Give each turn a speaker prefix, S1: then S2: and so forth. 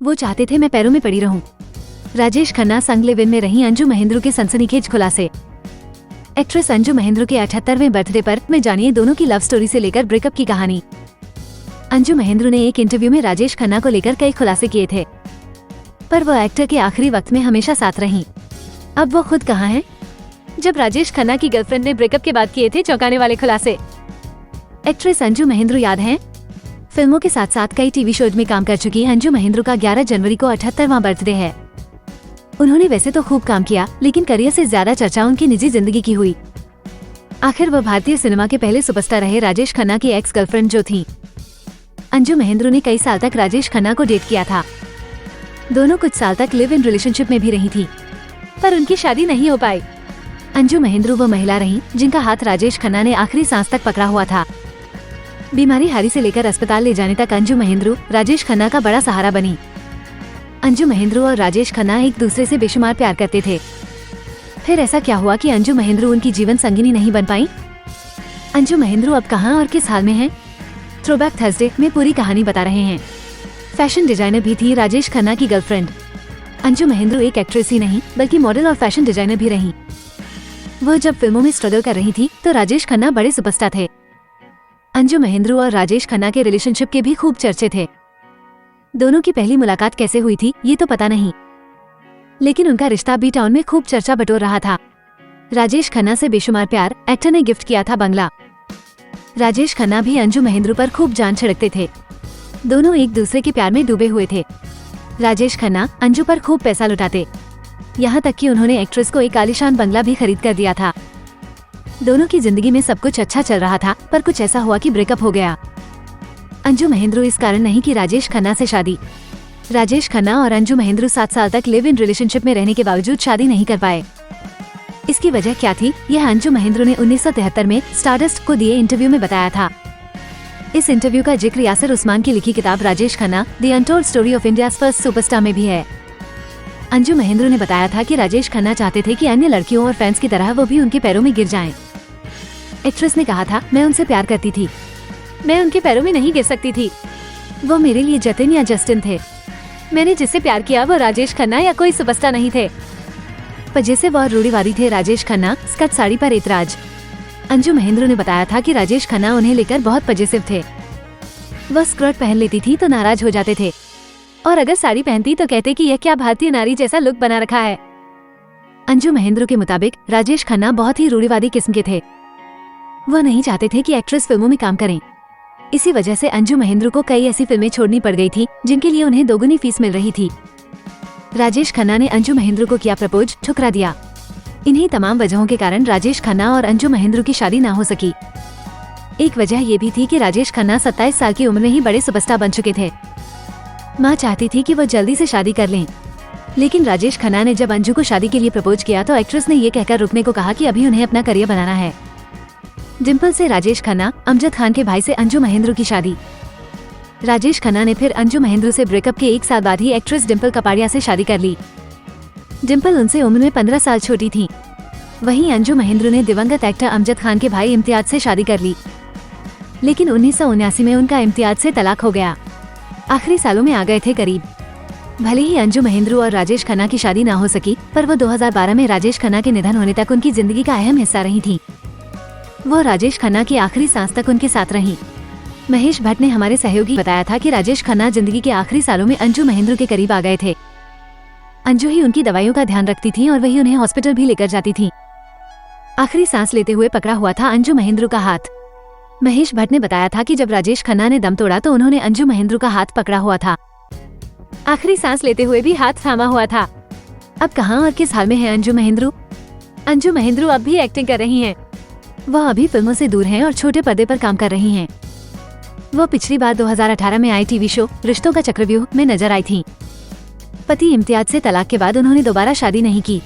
S1: वो चाहते थे मैं पैरों में पड़ी रहूं। राजेश खन्ना संग लिव इन में रही अंजू महेंद्रू के सनसनीखेज खुलासे। एक्ट्रेस अंजू महेंद्रू के 78वें बर्थडे पर में जानिए दोनों की लव स्टोरी से लेकर ब्रेकअप की कहानी। अंजू महेंद्रू ने एक इंटरव्यू में राजेश खन्ना को लेकर कई खुलासे किए थे, पर वो एक्टर के आखिरी वक्त में हमेशा साथ रहीं। अब वो खुद कहाँ हैं? जब राजेश खन्ना की गर्लफ्रेंड ने ब्रेकअप के बाद किए थे चौंकाने वाले खुलासे। एक्ट्रेस अंजू महेंद्रू याद हैं? फिल्मों के साथ साथ कई टीवी शोज में काम कर चुकी अंजू महेंद्रू का 11 जनवरी को 78वां बर्थडे है। उन्होंने वैसे तो खूब काम किया, लेकिन करियर से ज्यादा चर्चा उनकी निजी जिंदगी की हुई। आखिर वह भारतीय सिनेमा के पहले सुपरस्टार रहे राजेश खन्ना की एक्स गर्लफ्रेंड जो थी। अंजू महेंद्रू ने कई साल तक राजेश खन्ना को डेट किया था। दोनों कुछ साल तक लिव इन रिलेशनशिप में भी रही थी, पर उनकी शादी नहीं हो पाई। अंजू महेंद्रू वो महिला रही जिनका हाथ राजेश खन्ना ने आखिरी सांस तक पकड़ा हुआ था। बीमारी हारी से लेकर अस्पताल ले जाने तक अंजू महेंद्रू राजेश खन्ना का बड़ा सहारा बनी। अंजू महेंद्रू और राजेश खन्ना एक दूसरे से बेशुमार प्यार करते थे। फिर ऐसा क्या हुआ कि अंजू महेंद्रू उनकी जीवन संगिनी नहीं बन पाई? अंजू महेंद्रू अब कहाँ और किस हाल में हैं? थ्रोबैक थर्सडे में पूरी कहानी बता रहे हैं। फैशन डिजाइनर भी थी राजेश खन्ना की गर्लफ्रेंड। अंजू महेंद्रू एक एक्ट्रेस ही नहीं बल्कि मॉडल और फैशन डिजाइनर भी रही। वो जब फिल्मों में स्ट्रगल कर रही थी तो राजेश खन्ना बड़े सुपरस्टार थे। अंजू महेंद्रू और राजेश खन्ना के रिलेशनशिप के भी खूब चर्चे थे। दोनों की पहली मुलाकात कैसे हुई थी ये तो पता नहीं, लेकिन उनका रिश्ता बी टाउन में खूब चर्चा बटोर रहा था। राजेश खन्ना से बेशुमार प्यार एक्टर ने गिफ्ट किया था बंगला। राजेश खन्ना भी अंजू महेंद्रू पर खूब जान छिड़कते थे। दोनों एक दूसरे के प्यार में डूबे हुए थे। राजेश खन्ना अंजू पर खूब पैसा लुटाते, यहाँ तक कि उन्होंने एक्ट्रेस को एक आलीशान बंगला भी खरीद कर दिया था। दोनों की जिंदगी में सब कुछ अच्छा चल रहा था, पर कुछ ऐसा हुआ कि ब्रेकअप हो गया। अंजू महेंद्रू इस कारण नहीं कि राजेश खन्ना से शादी। राजेश खन्ना और अंजू महेंद्रू 7 साल तक लिव इन रिलेशनशिप में रहने के बावजूद शादी नहीं कर पाए। इसकी वजह क्या थी, यह अंजू महेंद्रू ने 1973 में स्टारडस्ट को दिए इंटरव्यू में बताया था। इस इंटरव्यू का जिक्र यासिर उस्मान की लिखी किताब Rajesh Khanna the untold story of India's first superstar में भी है। अंजू महेंद्रू ने बताया था कि राजेश खन्ना चाहते थे कि अन्य लड़कियों और फैंस की तरह वो भी उनके पैरों में गिर जाएं। एक्ट्रेस ने कहा था, मैं उनसे प्यार करती थी, मैं उनके पैरों में नहीं गिर सकती थी। वो मेरे लिए जतिन या जस्टिन थे। मैंने जिससे प्यार किया वो राजेश खन्ना या कोई सुपरस्टार नहीं थे। पर जैसे वह रूढ़िवादी थे राजेश खन्ना स्कर्ट साड़ी पर एतराज। अंजू महेंद्रू ने बताया था कि राजेश खन्ना उन्हें लेकर बहुत पजेसिव थे। वह स्कर्ट पहन लेती थी तो नाराज हो जाते थे, और अगर साड़ी पहनती तो कहते कि यह क्या भारतीय नारी जैसा लुक बना रखा है। अंजू महेंद्रू के मुताबिक राजेश खन्ना बहुत ही रूढ़िवादी किस्म के थे। वह नहीं चाहते थे कि एक्ट्रेस फिल्मों में काम करें। इसी वजह से अंजू महेंद्रू को कई ऐसी फिल्में छोड़नी पड़ गई थी जिनके लिए उन्हें दोगुनी फीस मिल रही थी। राजेश खन्ना ने अंजू महेंद्रू को किया प्रपोज, ठुकरा दिया। इन्हीं तमाम वजहों के कारण राजेश खन्ना और अंजू महेंद्रू की शादी ना हो सकी। एक वजह ये भी थी कि राजेश खन्ना 27 साल की उम्र में ही बड़े सुपरस्टार बन चुके थे। माँ चाहती थी कि वो जल्दी से शादी कर लें, लेकिन राजेश खन्ना ने जब अंजू को शादी के लिए प्रपोज किया तो एक्ट्रेस ने ये कहकर रुकने को कहा कि अभी उन्हें अपना करियर बनाना है। डिम्पल से राजेश खन्ना, अमजद खान के भाई से अंजू महेंद्रू की शादी। राजेश खन्ना ने फिर अंजू महेंद्रू से ब्रेकअप के 1 साल बाद ही एक्ट्रेस डिम्पल कपाड़िया से शादी कर ली। डिम्पल उनसे उम्र में 15 साल छोटी थी। वहीं अंजू महेंद्रू ने दिवंगत एक्टर अमजद खान के भाई इम्तियाज से शादी कर ली, लेकिन 1979 में उनका इम्तियाज से तलाक हो गया। आखिरी सालों में आ गए थे करीब। भले ही अंजू महेंद्रू और राजेश खन्ना की शादी ना हो सकी, पर वो 2012 में राजेश खन्ना के निधन होने तक उनकी जिंदगी का अहम हिस्सा रही थी। वो राजेश खन्ना की आखिरी सांस तक उनके साथ रहीं। महेश भट्ट ने हमारे सहयोगी बताया था कि राजेश खन्ना जिंदगी के आखिरी सालों में अंजू महेंद्रू के करीब आ गए थे। अंजू ही उनकी दवाइयों का ध्यान रखती थी और वही उन्हें हॉस्पिटल भी लेकर जाती थी। आखिरी सांस लेते हुए पकड़ा हुआ था अंजू महेंद्रू का हाथ। महेश भट्ट ने बताया था कि जब राजेश खन्ना ने दम तोड़ा तो उन्होंने अंजू महेंद्रू का हाथ पकड़ा हुआ था। आखिरी सांस लेते हुए भी हाथ थामा हुआ था। अब कहाँ और किस हाल में है अंजू महेंद्रू? अंजू महेंद्रू अब भी एक्टिंग कर रही हैं। वह अभी फिल्मों से दूर हैं और छोटे पर्दे पर काम कर रही हैं। वो पिछली बार 2018 में आई टीवी शो रिश्तों का चक्रव्यूह में नजर आई थी। पति इम्तियाज से तलाक के बाद उन्होंने दोबारा शादी नहीं की।